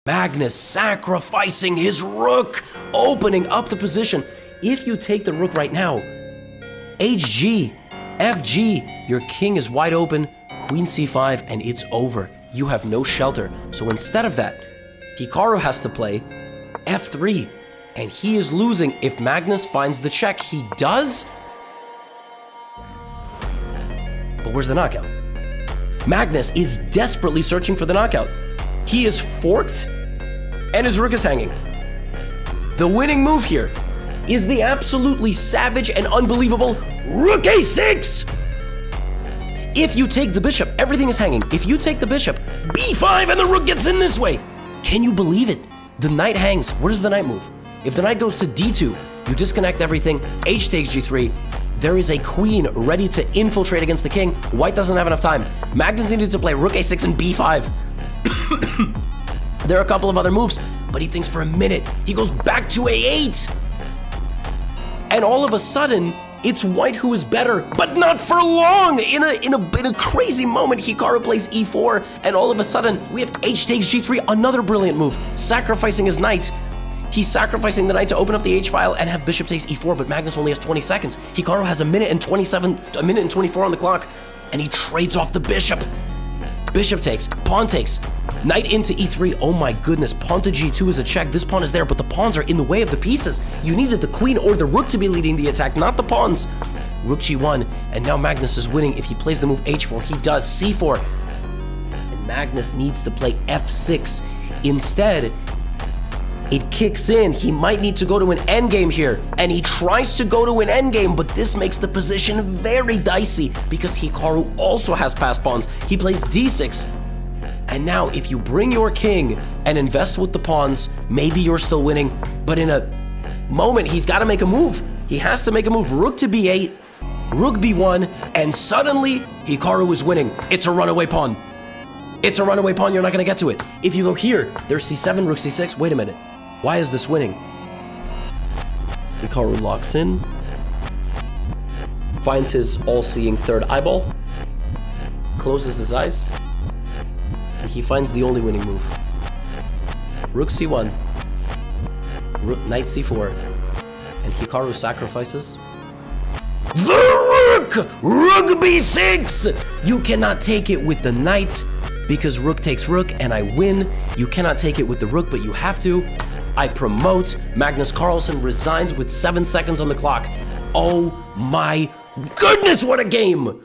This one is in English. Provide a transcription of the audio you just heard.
Magnus sacrificing his rook, opening up the position. If you take the rook right now, HG, FG, your king is wide open, queen c5, and it's over. You have no shelter. So instead of that, Hikaru has to play f3, and he is losing. If Magnus finds the check, he does. But where's the knockout? Magnus is desperately searching for the knockout. He is forked, and his rook is hanging. The winning move here is the absolutely savage and unbelievable Rook a6! If you take the bishop, everything is hanging. If you take the bishop, b5, and the rook gets in this way. Can you believe it? The knight hangs. Where does the knight move? If the knight goes to d2, you disconnect everything, h takes g3. There is a queen ready to infiltrate against the king. White doesn't have enough time. Magnus needed to play rook a6 and b5. There are a couple of other moves, but he thinks for a minute. He goes back to a8. And all of a sudden, it's white who is better, but not for long. In a crazy moment, Hikaru plays e4, and all of a sudden, we have h takes g3, another brilliant move, sacrificing his knight. He's sacrificing the knight to open up the h file and have bishop takes e4, but Magnus only has 20 seconds. Hikaru has a minute and 24 on the clock, and he trades off the bishop. Bishop takes, pawn takes, knight into e3. Oh my goodness, pawn to g2 is a check. This pawn is there, but the pawns are in the way of the pieces. You needed the queen or the rook to be leading the attack, not the pawns. Rook g1, and now Magnus is winning. If he plays the move h4, he does c4. And Magnus needs to play f6. Instead, it kicks in. He might need to go to an endgame here, and he tries to go to an endgame, but this makes the position very dicey because Hikaru also has passed pawns. He plays d6. And now, if you bring your king and invest with the pawns, maybe you're still winning, but in a moment, he's got to make a move. He has to make a move. Rook to b8, rook b1, and suddenly, Hikaru is winning. It's a runaway pawn. It's a runaway pawn. You're not going to get to it. If you go here, there's c7, rook c6. Wait a minute. Why is this winning? Hikaru locks in, finds his all-seeing third eyeball, closes his eyes, and he finds the only winning move. Rook c1, knight c4, and Hikaru sacrifices. The rook! Rook b6! You cannot take it with the knight because rook takes rook and I win. You cannot take it with the rook, but you have to. I promote. Magnus Carlsen resigns with 7 seconds on the clock. Oh my goodness, what a game!